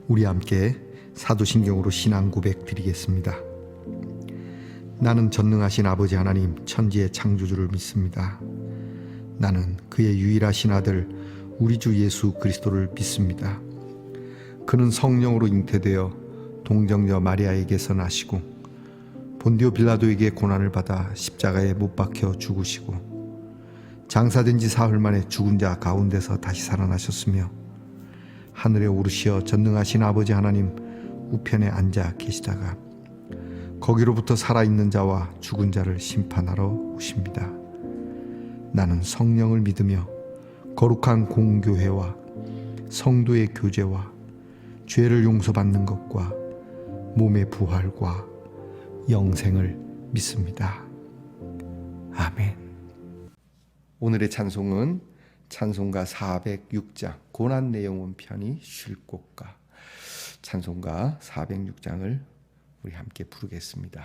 우리 함께 사도신경으로 신앙 고백 드리겠습니다. 나는 전능하신 아버지 하나님 천지의 창조주를 믿습니다. 나는 그의 유일하신 아들 우리 주 예수 그리스도를 믿습니다. 그는 성령으로 잉태되어 동정녀 마리아에게서 나시고 본디오 빌라도에게 고난을 받아 십자가에 못 박혀 죽으시고 장사된 지 사흘 만에 죽은 자 가운데서 다시 살아나셨으며 하늘에 오르시어 전능하신 아버지 하나님 우편에 앉아 계시다가 거기로부터 살아있는 자와 죽은 자를 심판하러 오십니다. 나는 성령을 믿으며 거룩한 공교회와 성도의 교제와 죄를 용서받는 것과 몸의 부활과 영생을 믿습니다. 아멘. 오늘의 찬송은 찬송가 406장 고난 내용은 편히 쉴 곳가, 찬송가 406장을 우리 함께 부르겠습니다.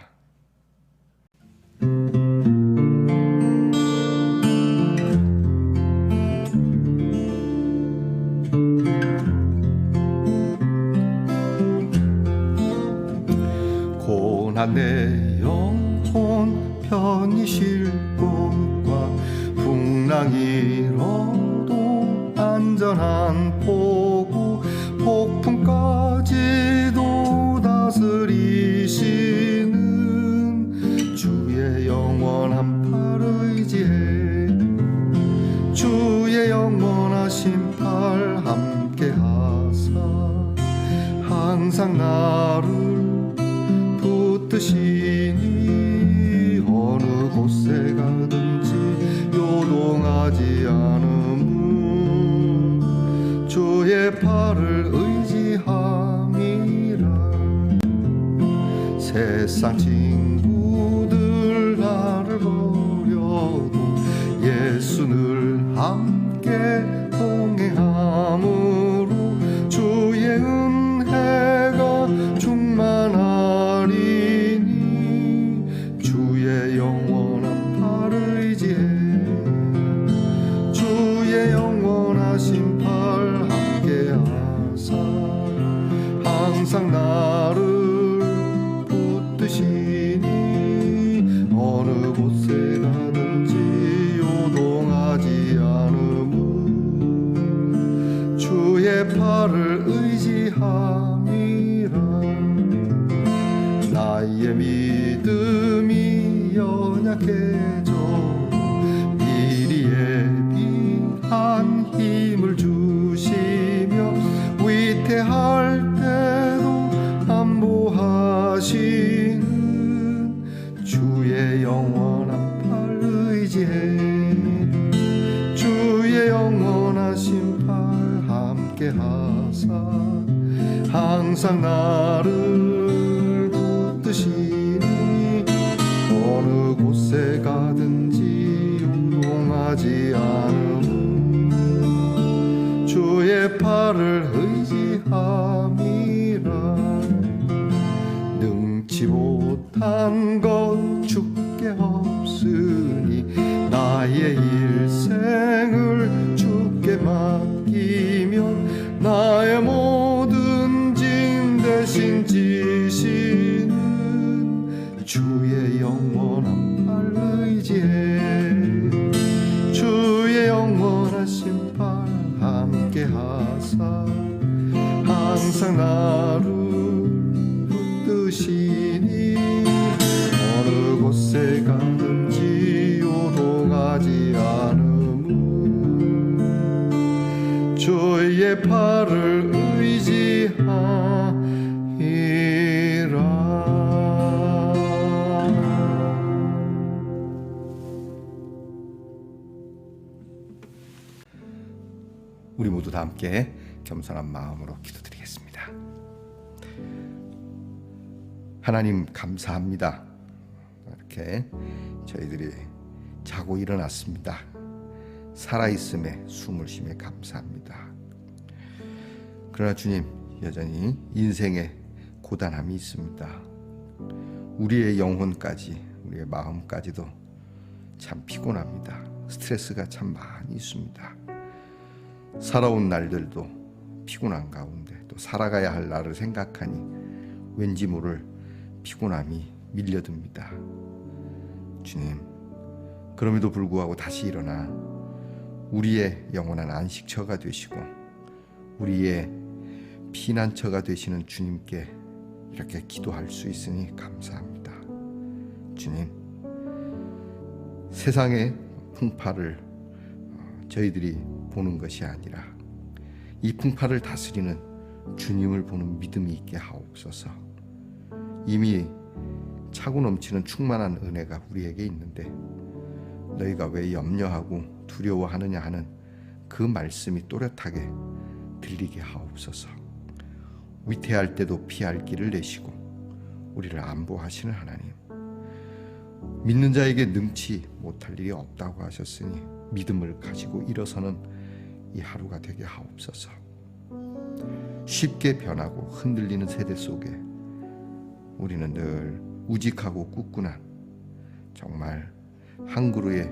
고난 내 영혼 편히 쉴 곳과 풍랑 일어도 안전한 포구 폭풍까지도 다스리시는 주의 영원한 팔 의지해 주의 영원하신 팔 함께 하사 항상 나를 붙드시니 어느 곳에 가든지 요동하지 않음 주의 팔을 의지함이라. 세상 친구들 나를 버려도 예수 늘 함께 동행함으로 주의 은혜가 충만하리니 주의 영원한 팔 의지해 주의 영원하신 팔 함께 하사 항상 나를 붙드시니 어느 곳에 가든지 요동하지 않음은 주의 팔을 의지함이라. 나의 믿음이 연약해져 미리 예비한 힘을 주시며 위태할 때도 안보하시는 주의 영원한 팔 의지해 주의 영원하신 팔 함께 하사 항상 나를 붙드시니 어느 곳에 가든지 요동하지 않음 주의 팔을 의지함이라. 능치 못한 것 주께 없으니 나의 일생을 주께 맡기면 나의 모든 짐 대신 지시는 주의 영원한 팔 의지해 주의 영원하신 팔 함께 하사 항상 나를 붙드시니 어느 곳에 가든지 요동하지 않음 주의 팔을 의지하리라. 우리 모두 다 함께 겸손한 마음으로 기도드리겠습니다. 하나님 감사합니다. 이렇게 저희들이 자고 일어났습니다. 살아있음에 숨을 쉬며 감사합니다. 그러나 주님 여전히 인생에 고단함이 있습니다. 우리의 영혼까지 우리의 마음까지도 참 피곤합니다. 스트레스가 참 많이 있습니다. 살아온 날들도 피곤한 가운데 또 살아가야 할 나를 생각하니 왠지 모를 피곤함이 밀려듭니다. 주님, 그럼에도 불구하고 다시 일어나 우리의 영원한 안식처가 되시고 우리의 피난처가 되시는 주님께 이렇게 기도할 수 있으니 감사합니다. 주님, 세상의 풍파를 저희들이 보는 것이 아니라 이 풍파를 다스리는 주님을 보는 믿음이 있게 하옵소서. 이미 차고 넘치는 충만한 은혜가 우리에게 있는데 너희가 왜 염려하고 두려워하느냐 하는 그 말씀이 또렷하게 들리게 하옵소서. 위태할 때도 피할 길을 내시고 우리를 안보하시는 하나님, 믿는 자에게 능치 못할 일이 없다고 하셨으니 믿음을 가지고 일어서는 이 하루가 되게 하옵소서. 쉽게 변하고 흔들리는 세대 속에 우리는 늘 우직하고 굳건한 정말 한 그루의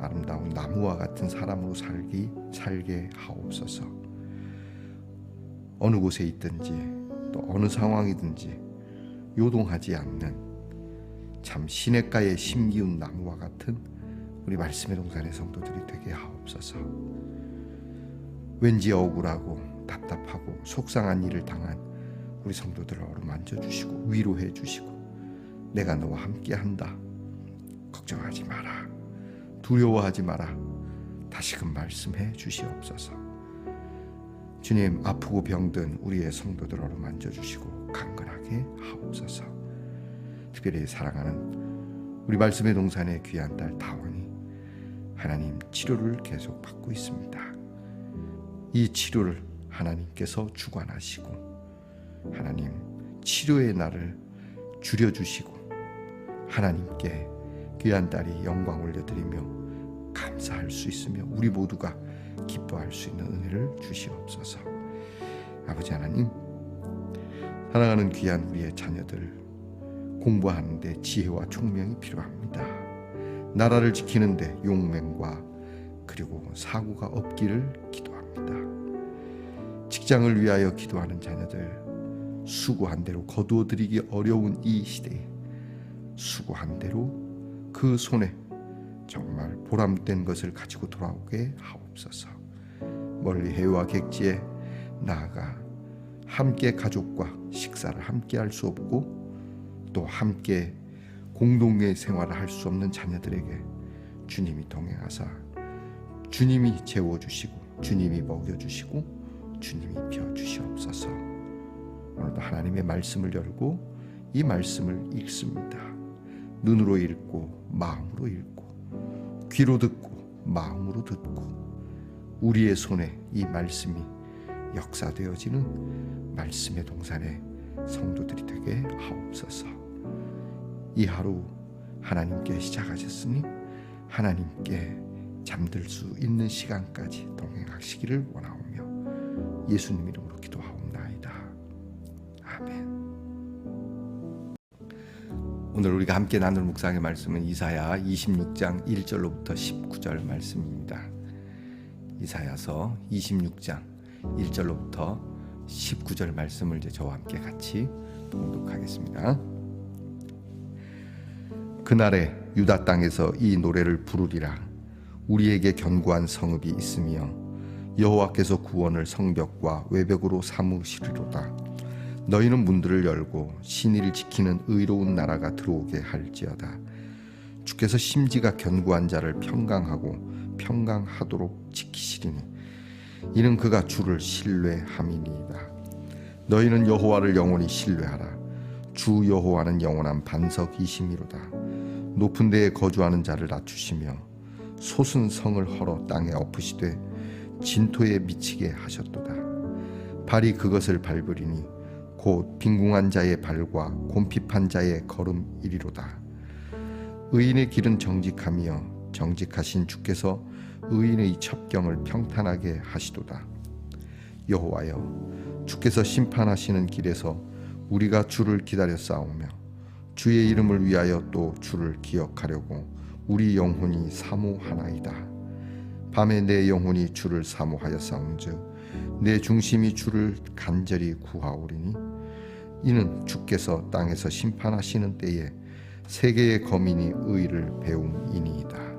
아름다운 나무와 같은 사람으로 살게 하옵소서. 어느 곳에 있든지 또 어느 상황이든지 요동하지 않는 참 시냇가에 심기운 나무와 같은 우리 말씀의 동산의 성도들이 되게 하옵소서. 왠지 억울하고 답답하고 속상한 일을 당한 우리 성도들을 어루만져 주시고 위로해 주시고 내가 너와 함께한다, 걱정하지 마라, 두려워하지 마라, 다시금 말씀해 주시옵소서. 주님, 아프고 병든 우리의 성도들 어루만져 주시고 강건하게 하옵소서. 특별히 사랑하는 우리 말씀의 동산의 귀한 딸 다원이 하나님 치료를 계속 받고 있습니다. 이 치료를 하나님께서 주관하시고 하나님 치료의 날을 줄여주시고 하나님께 귀한 딸이 영광 올려드리며 감사할 수 있으며 우리 모두가 기뻐할 수 있는 은혜를 주시옵소서. 아버지 하나님, 사랑하는 귀한 우리의 자녀들 공부하는데 지혜와 총명이 필요합니다. 나라를 지키는데 용맹과 그리고 사고가 없기를 기도합니다. 직장을 위하여 기도하는 자녀들 수고한 대로 거두어들이기 어려운 이 시대에 수고한 대로 그 손에 정말 보람된 것을 가지고 돌아오게 하옵소서. 멀리 해외와 객지에 나아가 함께 가족과 식사를 함께 할 수 없고 또 함께 공동의 생활을 할 수 없는 자녀들에게 주님이 동행하사 주님이 재워주시고 주님이 먹여주시고 주님이 펴주시옵소서. 오늘도 하나님의 말씀을 열고 이 말씀을 읽습니다. 눈으로 읽고 마음으로 읽고 귀로 듣고 마음으로 듣고 우리의 손에 이 말씀이 역사되어지는 말씀의 동산의 성도들이 되게 하옵소서. 이 하루 하나님께 시작하셨으니 하나님께 잠들 수 있는 시간까지 동행하시기를 원하오며 예수님 이름으로 기도하옵나이다. 아멘. 오늘 우리가 함께 나눌 묵상의 말씀은 이사야 26장 1절로부터 19절 말씀입니다. 이사야서 26장 1절로부터 19절 말씀을 이제 저와 함께 같이 봉독하겠습니다. 그날에 유다 땅에서 이 노래를 부르리라. 우리에게 견고한 성읍이 있으며 여호와께서 구원을 성벽과 외벽으로 삼으시리로다. 너희는 문들을 열고 신의를 지키는 의로운 나라가 들어오게 할지어다. 주께서 심지가 견고한 자를 평강하고 평강하도록 지키시리니 이는 그가 주를 신뢰함이니이다. 너희는 여호와를 영원히 신뢰하라. 주 여호와는 영원한 반석이시미로다. 높은 데에 거주하는 자를 낮추시며 솟은 성을 헐어 땅에 엎으시되 진토에 미치게 하셨도다. 발이 그것을 밟으리니 곧 빈궁한 자의 발과 곰핍한 자의 걸음이리로다. 의인의 길은 정직하며 정직하신 주께서 의인의 첩경을 평탄하게 하시도다. 여호와여, 주께서 심판하시는 길에서 우리가 주를 기다려 싸우며 주의 이름을 위하여 또 주를 기억하려고 우리 영혼이 사모하나이다. 밤에 내 영혼이 주를 사모하여 싸운즉 내 중심이 주를 간절히 구하오리니 이는 주께서 땅에서 심판하시는 때에 세계의 거민이 의를 배움이니이다.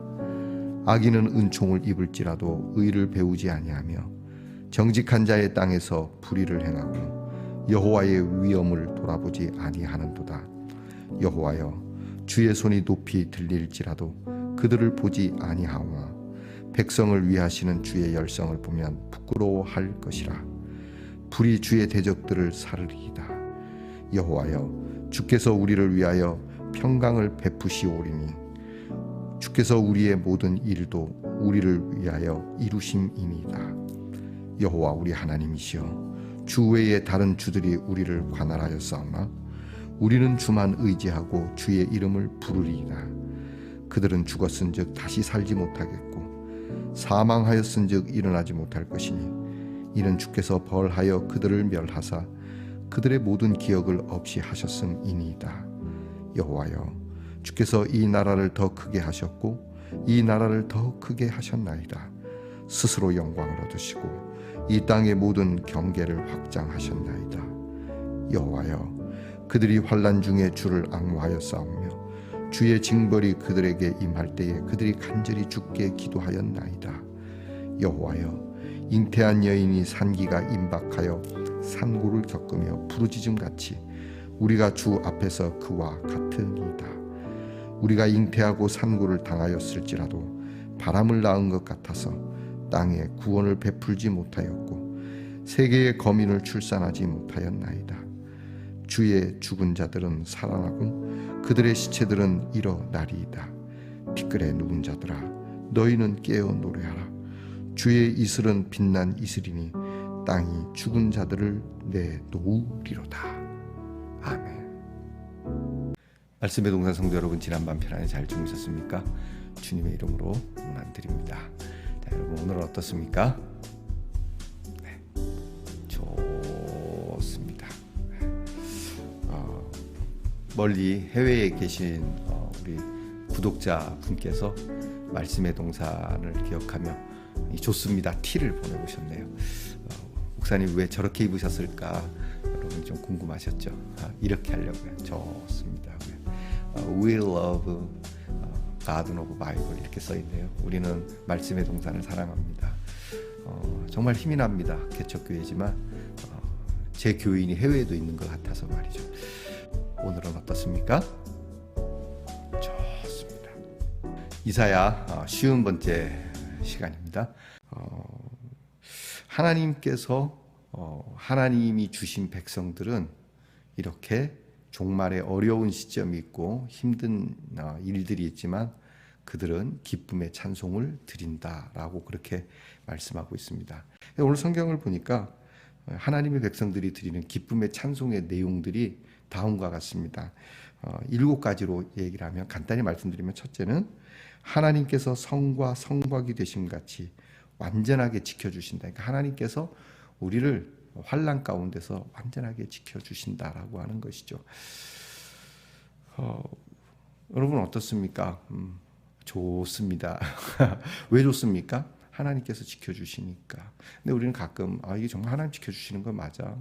악인은 은총을 입을지라도 의를 배우지 아니하며 정직한 자의 땅에서 불의를 행하고 여호와의 위엄을 돌아보지 아니하는도다. 여호와여, 주의 손이 높이 들릴지라도 그들을 보지 아니하오나 백성을 위하시는 주의 열성을 보면 부끄러워할 것이라. 불이 주의 대적들을 사르리이다. 여호와여, 주께서 우리를 위하여 평강을 베푸시오리니 주께서 우리의 모든 일도 우리를 위하여 이루심이니이다. 여호와 우리 하나님이시여, 주 외에 다른 주들이 우리를 관할하였사오나 우리는 주만 의지하고 주의 이름을 부르리이다. 그들은 죽었은즉 다시 살지 못하겠고 사망하였은즉 일어나지 못할 것이니 이는 주께서 벌하여 그들을 멸하사 그들의 모든 기억을 없이 하셨음이니이다. 여호와여, 주께서 이 나라를 더 크게 하셨고 이 나라를 더 크게 하셨나이다. 스스로 영광을 얻으시고 이 땅의 모든 경계를 확장하셨나이다. 여호와여, 그들이 환난 중에 주를 앙호하여 싸우며 주의 징벌이 그들에게 임할 때에 그들이 간절히 주께 기도하였나이다. 여호와여, 잉태한 여인이 산기가 임박하여 산고를 겪으며 부르짖음같이 우리가 주 앞에서 그와 같으니이다. 우리가 잉태하고 산고를 당하였을지라도 바람을 낳은 것 같아서 땅에 구원을 베풀지 못하였고 세계의 거민을 출산하지 못하였나이다. 주의 죽은 자들은 살아나고 그들의 시체들은 일어나리이다. 티끌에 누운 자들아, 너희는 깨어 노래하라. 주의 이슬은 빛난 이슬이니 땅이 죽은 자들을 내놓으리로다. 아멘. 말씀의 동산 성도 여러분, 지난밤 편안히 잘 주무셨습니까? 주님의 이름으로 문안드립니다. 자, 여러분 오늘은 어떻습니까? 네, 좋습니다. 멀리 해외에 계신 우리 구독자분께서 말씀의 동산을 기억하며 좋습니다 티를 보내보셨네요. 목사님 왜 저렇게 입으셨을까 여러분 좀 궁금하셨죠? 이렇게 하려고요. 좋습니다. We love Garden of Bible 이렇게 써있네요. 우리는 말씀의 동산을 사랑합니다. 정말 힘이 납니다. 개척교회지만 제 교인이 해외에도 있는 것 같아서 말이죠. 오늘은 어떻습니까? 좋습니다. 이사야 50번째 시간입니다. 하나님께서 하나님이 주신 백성들은 이렇게 종말의 어려운 시점이 있고 힘든 일들이 있지만 그들은 기쁨의 찬송을 드린다라고 그렇게 말씀하고 있습니다. 오늘 성경을 보니까 하나님의 백성들이 드리는 기쁨의 찬송의 내용들이 다음과 같습니다. 7가지로 얘기를 하면 간단히 말씀드리면, 첫째는 하나님께서 성과 성곽이 되심 같이 완전하게 지켜주신다. 그러니까 하나님께서 우리를 환난 가운데서 완전하게 지켜주신다라고 하는 것이죠. 여러분 어떻습니까? 좋습니다. 왜 좋습니까? 하나님께서 지켜주시니까. 근데 우리는 가끔 이게 정말 하나님 지켜주시는 거 맞아?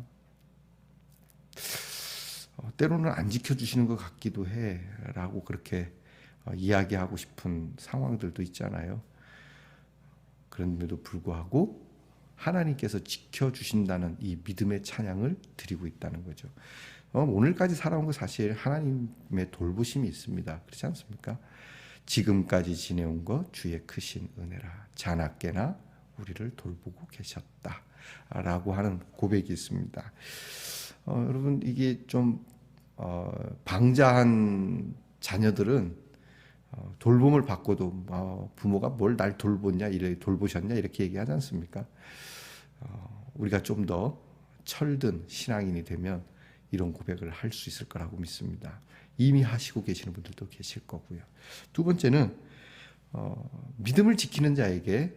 때로는 안 지켜주시는 것 같기도 해 라고 그렇게 이야기하고 싶은 상황들도 있잖아요. 그런데도 불구하고 하나님께서 지켜주신다는 이 믿음의 찬양을 드리고 있다는 거죠. 오늘까지 살아온 거 사실 하나님의 돌보심이 있습니다. 그렇지 않습니까? 지금까지 지내온 것 주의 크신 은혜라. 자나깨나 우리를 돌보고 계셨다 라고 하는 고백이 있습니다. 여러분 이게 좀 방자한 자녀들은 돌봄을 받고도 부모가 뭘 날 돌보냐, 돌보셨냐 이렇게 얘기하지 않습니까? 우리가 좀 더 철든 신앙인이 되면 이런 고백을 할 수 있을 거라고 믿습니다. 이미 하시고 계시는 분들도 계실 거고요. 두 번째는 믿음을 지키는 자에게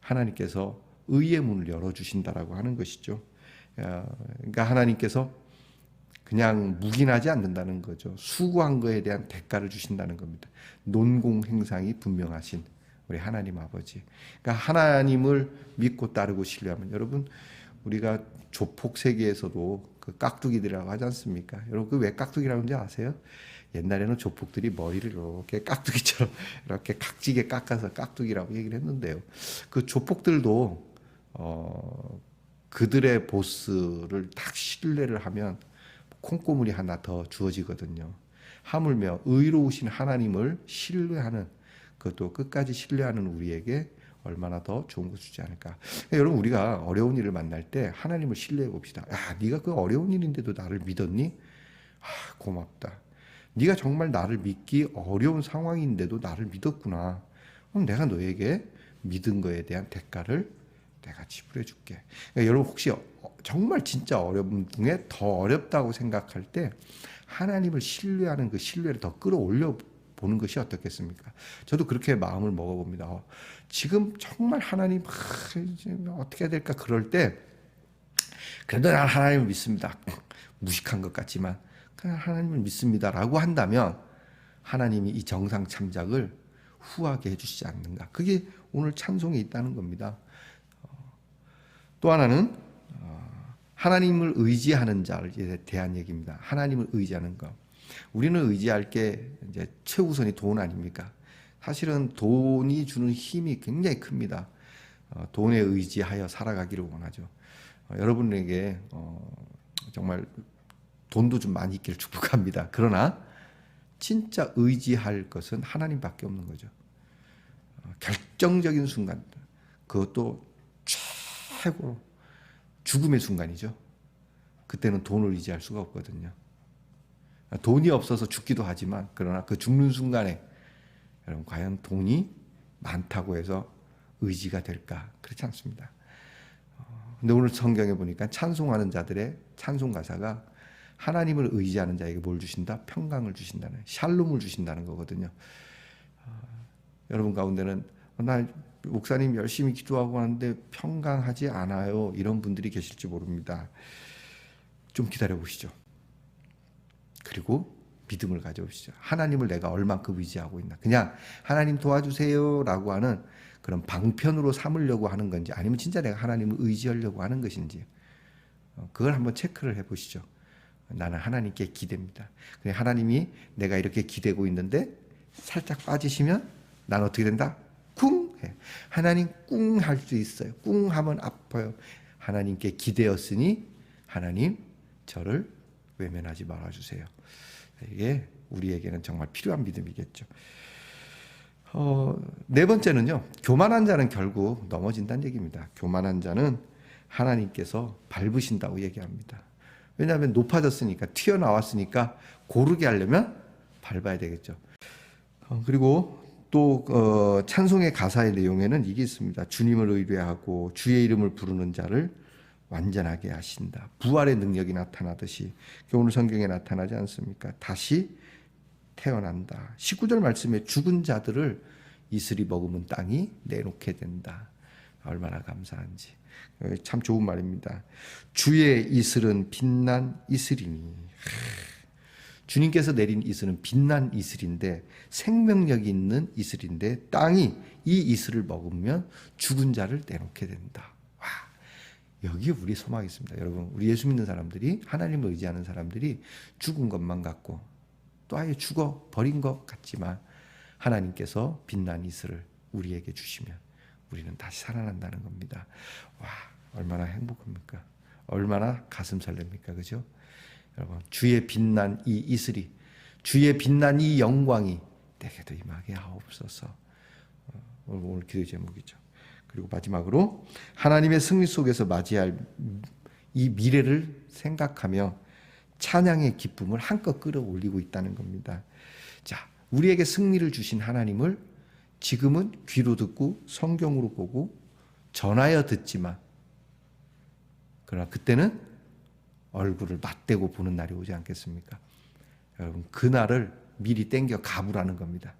하나님께서 의의 문을 열어주신다라고 하는 것이죠. 그러니까 하나님께서 그냥 묵인하지 않는다는 거죠. 수고한 거에 대한 대가를 주신다는 겁니다. 논공행상이 분명하신 우리 하나님 아버지. 그러니까 하나님을 믿고 따르고 신뢰하면 여러분 우리가 조폭 세계에서도 그 깍두기들이라고 하지 않습니까? 여러분 그 왜 깍두기라는지 아세요? 옛날에는 조폭들이 머리를 이렇게 깍두기처럼 이렇게 각지게 깎아서 깍두기라고 얘기를 했는데요. 그 조폭들도 그들의 보스를 딱 신뢰를 하면 콩고물이 하나 더 주어지거든요. 하물며 의로우신 하나님을 신뢰하는, 그것도 끝까지 신뢰하는 우리에게 얼마나 더 좋은 것을 주지 않을까. 그러니까 여러분 우리가 어려운 일을 만날 때 하나님을 신뢰해 봅시다. 야, 네가 그 어려운 일인데도 나를 믿었니? 아, 고맙다. 네가 정말 나를 믿기 어려운 상황인데도 나를 믿었구나. 그럼 내가 너에게 믿은 거에 대한 대가를 내가 지불해 줄게. 그러니까 여러분 혹시 정말 진짜 어려움 중에 더 어렵다고 생각할 때 하나님을 신뢰하는 그 신뢰를 더 끌어올려 보는 것이 어떻겠습니까? 저도 그렇게 마음을 먹어봅니다. 지금 정말 하나님 이제 어떻게 해야 될까 그럴 때 그래도 난 하나님을 믿습니다. 무식한 것 같지만 그냥 하나님을 믿습니다라고 한다면 하나님이 이 정상 참작을 후하게 해주시지 않는가. 그게 오늘 찬송에 있다는 겁니다. 또 하나는 하나님을 의지하는 자에 대한 얘기입니다. 하나님을 의지하는 것. 우리는 의지할 게 이제 최우선이 돈 아닙니까? 사실은 돈이 주는 힘이 굉장히 큽니다. 돈에 의지하여 살아가기를 원하죠. 여러분에게 정말 돈도 좀 많이 있기를 축복합니다. 그러나 진짜 의지할 것은 하나님밖에 없는 거죠. 결정적인 순간, 그것도 최고 죽음의 순간이죠. 그때는 돈을 의지할 수가 없거든요. 돈이 없어서 죽기도 하지만 그러나 그 죽는 순간에 여러분 과연 돈이 많다고 해서 의지가 될까? 그렇지 않습니다. 근데 오늘 성경에 보니까 찬송하는 자들의 찬송 가사가 하나님을 의지하는 자에게 뭘 주신다? 평강을 주신다는, 샬롬을 주신다는 거거든요. 여러분 가운데는 나 목사님 열심히 기도하고 하는데 평강하지 않아요, 이런 분들이 계실지 모릅니다. 좀 기다려 보시죠. 그리고 믿음을 가져오시죠. 하나님을 내가 얼만큼 의지하고 있나. 그냥 하나님 도와주세요 라고 하는 그런 방편으로 삼으려고 하는 건지, 아니면 진짜 내가 하나님을 의지하려고 하는 것인지, 그걸 한번 체크를 해보시죠. 나는 하나님께 기대입니다. 하나님이 내가 이렇게 기대고 있는데 살짝 빠지시면 난 어떻게 된다? 쿵 해. 하나님 꿍 할 수 있어요. 꿍 하면 아파요. 하나님께 기대었으니 하나님 저를 외면하지 말아주세요. 이게 우리에게는 정말 필요한 믿음이겠죠. 네 번째는요, 교만한 자는 결국 넘어진다는 얘기입니다. 교만한 자는 하나님께서 밟으신다고 얘기합니다. 왜냐하면 높아졌으니까, 튀어나왔으니까 고르게 하려면 밟아야 되겠죠. 그리고 또 찬송의 가사의 내용에는 이게 있습니다. 주님을 의뢰하고 주의 이름을 부르는 자를 완전하게 하신다. 부활의 능력이 나타나듯이 오늘 성경에 나타나지 않습니까? 다시 태어난다. 19절 말씀에 죽은 자들을 이슬이 머금은 땅이 내놓게 된다. 얼마나 감사한지. 참 좋은 말입니다. 주의 이슬은 빛난 이슬이니. 주님께서 내린 이슬은 빛난 이슬인데, 생명력이 있는 이슬인데, 땅이 이 이슬을 먹으면 죽은 자를 내놓게 된다. 와, 여기 우리 소망이 있습니다. 여러분, 우리 예수 믿는 사람들이, 하나님을 의지하는 사람들이 죽은 것만 같고 또 아예 죽어 버린 것 같지만 하나님께서 빛난 이슬을 우리에게 주시면 우리는 다시 살아난다는 겁니다. 와, 얼마나 행복합니까? 얼마나 가슴 설렙니까? 그죠? 여러분, 주의 빛난 이 이슬이, 주의 빛난 이 영광이 내게도 임하게 하옵소서. 오늘 기도 제목이죠. 그리고 마지막으로 하나님의 승리 속에서 맞이할 이 미래를 생각하며 찬양의 기쁨을 한껏 끌어올리고 있다는 겁니다. 자, 우리에게 승리를 주신 하나님을 지금은 귀로 듣고 성경으로 보고 전하여 듣지만, 그러나 그때는 얼굴을 맞대고 보는 날이 오지 않겠습니까? 여러분, 그 날을 미리 땡겨 가보라는 겁니다.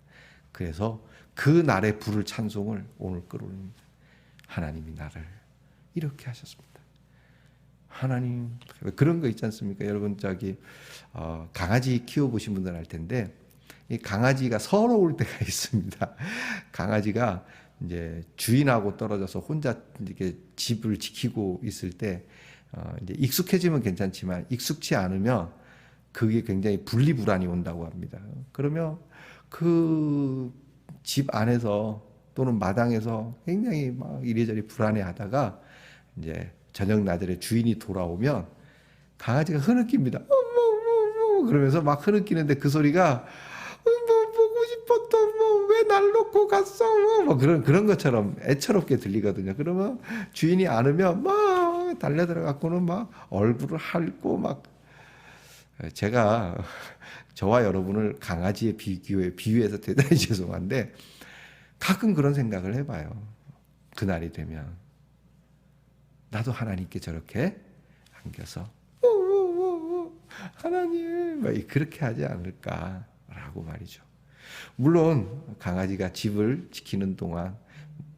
그래서 그 날의 부를 찬송을 오늘 끌어올립니다. 하나님이 나를 이렇게 하셨습니다. 하나님, 그런 거 있지 않습니까? 여러분, 강아지 키워보신 분들 알 텐데, 이 강아지가 서러울 때가 있습니다. 강아지가 이제 주인하고 떨어져서 혼자 이렇게 집을 지키고 있을 때 이제 익숙해지면 괜찮지만 익숙치 않으면 그게 굉장히 분리불안이 온다고 합니다. 그러면 그 집 안에서 또는 마당에서 굉장히 막 이리저리 불안해하다가 이제 저녁 낮에 주인이 돌아오면 강아지가 흐느낍니다. 그러면서 막 흐느끼는데 그 소리가 뭐 보고 싶었던 뭐 왜 날 놓고 갔어 뭐 그런 것처럼 애처롭게 들리거든요. 그러면 주인이 안으면 막 달려들어갖고는 막 얼굴을 핥고 막 제가 저와 여러분을 강아지에 비유해서 대단히 죄송한데 가끔 그런 생각을 해봐요. 그날이 되면 나도 하나님께 저렇게 안겨서 하나님 그렇게 하지 않을까라고 말이죠. 물론 강아지가 집을 지키는 동안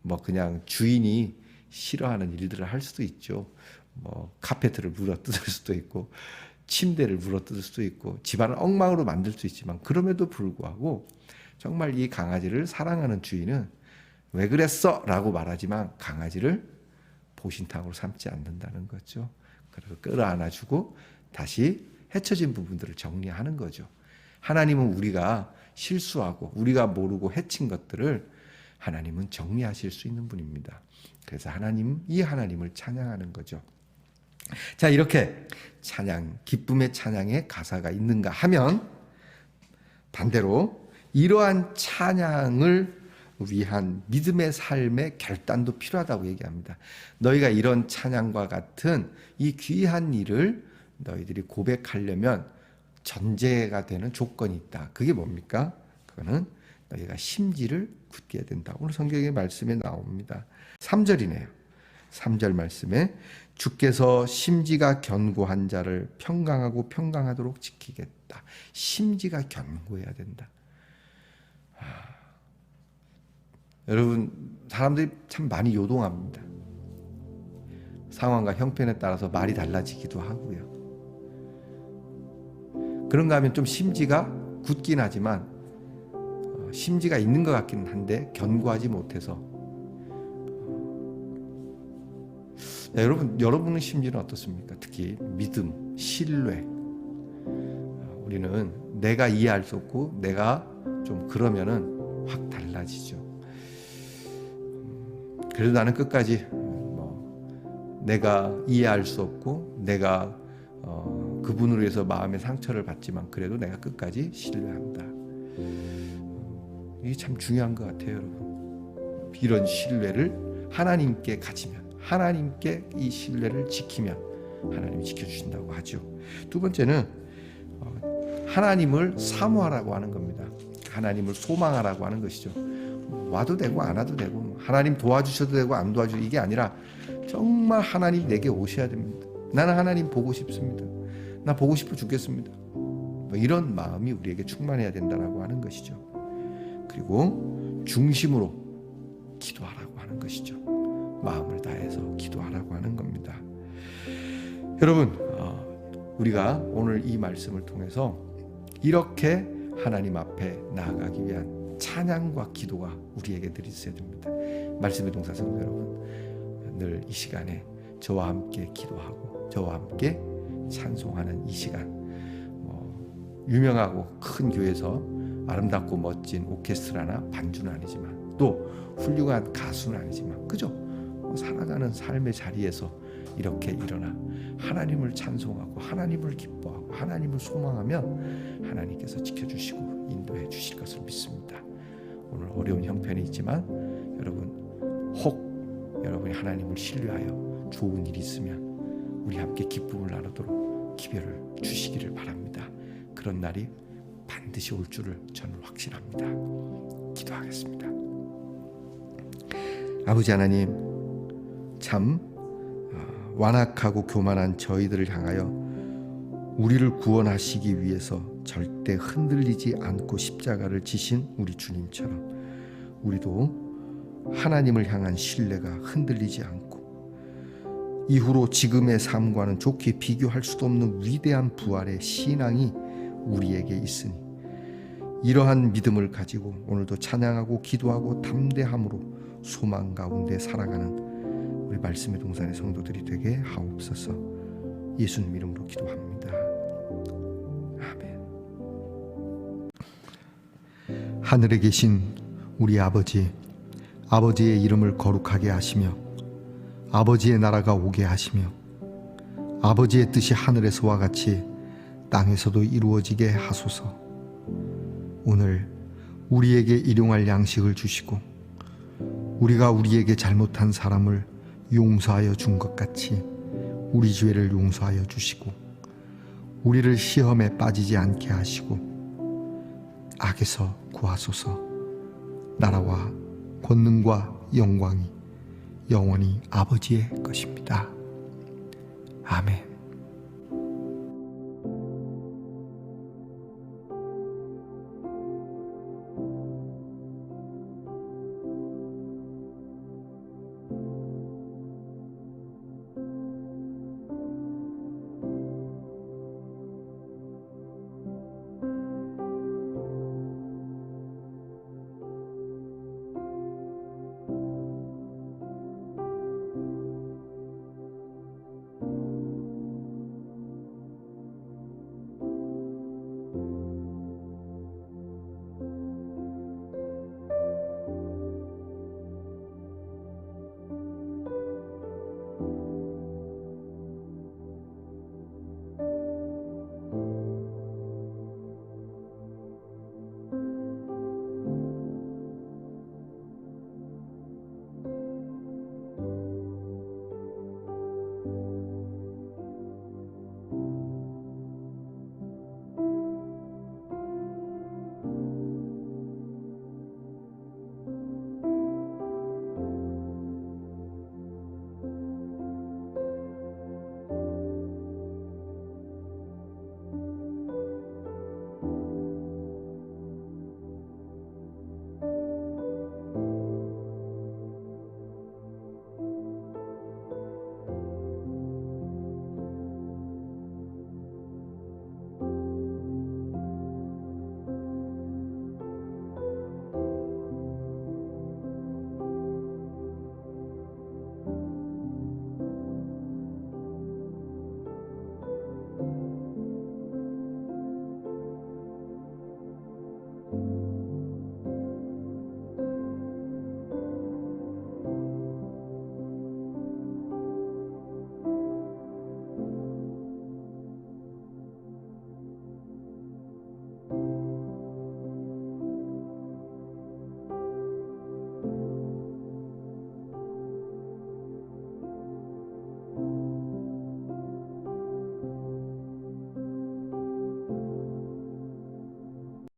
뭐 그냥 주인이 싫어하는 일들을 할 수도 있죠. 뭐 카페트를 물어뜯을 수도 있고 침대를 물어뜯을 수도 있고 집안을 엉망으로 만들 수 있지만 그럼에도 불구하고 정말 이 강아지를 사랑하는 주인은 왜 그랬어? 라고 말하지만 강아지를 보신탕으로 삼지 않는다는 거죠. 그래서 끌어안아주고 다시 헤쳐진 부분들을 정리하는 거죠. 하나님은 우리가 실수하고 우리가 모르고 해친 것들을 하나님은 정리하실 수 있는 분입니다. 그래서 이 하나님을 찬양하는 거죠. 자, 이렇게 찬양, 기쁨의 찬양에 가사가 있는가 하면 반대로 이러한 찬양을 위한 믿음의 삶의 결단도 필요하다고 얘기합니다. 너희가 이런 찬양과 같은 이 귀한 일을 너희들이 고백하려면 전제가 되는 조건이 있다. 그게 뭡니까? 그거는 너희가 심지를 굳게 해야 된다. 오늘 성경의 말씀에 나옵니다. 3절이네요. 3절 말씀에 주께서 심지가 견고한 자를 평강하고 평강하도록 지키겠다. 심지가 견고해야 된다. 여러분, 사람들이 참 많이 요동합니다. 상황과 형편에 따라서 말이 달라지기도 하고요. 그런가 하면 좀 심지가 굳긴 하지만 심지가 있는 것 같기는 한데 견고하지 못해서 여러분의 심지는 어떻습니까? 특히 믿음, 신뢰. 우리는 내가 이해할 수 없고 내가 좀 그러면은 확 달라지죠. 그래도 나는 끝까지 내가 이해할 수 없고 내가 그분으로 해서 마음의 상처를 받지만 그래도 내가 끝까지 신뢰한다. 이게 참 중요한 것 같아요, 여러분. 이런 신뢰를 하나님께 가지면, 하나님께 이 신뢰를 지키면 하나님이 지켜주신다고 하죠. 두 번째는 하나님을 사모하라고 하는 겁니다. 하나님을 소망하라고 하는 것이죠. 와도 되고 안 와도 되고 하나님 도와주셔도 되고 안 도와주셔도 이게 아니라 정말 하나님 내게 오셔야 됩니다. 나는 하나님 보고 싶습니다. 나 보고 싶어 죽겠습니다. 이런 마음이 우리에게 충만해야 된다라고 하는 것이죠. 그리고 중심으로 기도하라고 하는 것이죠. 마음을 다해서 기도하라고 하는 겁니다. 여러분, 우리가 오늘 이 말씀을 통해서 이렇게 하나님 앞에 나아가기 위한 찬양과 기도가 우리에게 늘 있어야 됩니다. 말씀의 동사 성도 여러분, 늘 이 시간에 저와 함께 기도하고 저와 함께 찬송하는 이 시간, 유명하고 큰 교회에서 아름답고 멋진 오케스트라나 반주는 아니지만 또 훌륭한 가수는 아니지만 그저 살아가는 삶의 자리에서 이렇게 일어나 하나님을 찬송하고 하나님을 기뻐하고 하나님을 소망하면 하나님께서 지켜주시고 인도해 주실 것을 믿습니다. 오늘 어려운 형편이 있지만 여러분, 혹 여러분이 하나님을 신뢰하여 좋은 일이 있으면 우리 함께 기쁨을 나누도록 기별을 주시기를 바랍니다. 그런 날이 반드시 올 줄을 저는 확신합니다. 기도하겠습니다. 아버지 하나님, 참 완악하고 교만한 저희들을 향하여 우리를 구원하시기 위해서 절대 흔들리지 않고 십자가를 지신 우리 주님처럼 우리도 하나님을 향한 신뢰가 흔들리지 않고 이후로 지금의 삶과는 좋게 비교할 수도 없는 위대한 부활의 신앙이 우리에게 있으니 이러한 믿음을 가지고 오늘도 찬양하고 기도하고 담대함으로 소망 가운데 살아가는 우리 말씀의 동산의 성도들이 되게 하옵소서. 예수님 이름으로 기도합니다. 아멘. 하늘에 계신 우리 아버지, 아버지의 이름을 거룩하게 하시며 아버지의 나라가 오게 하시며 아버지의 뜻이 하늘에서와 같이 땅에서도 이루어지게 하소서. 오늘 우리에게 일용할 양식을 주시고 우리가 우리에게 잘못한 사람을 용서하여 준 것 같이 우리 죄를 용서하여 주시고 우리를 시험에 빠지지 않게 하시고 악에서 구하소서. 나라와 권능과 영광이 영원히 아버지의 것입니다. 아멘.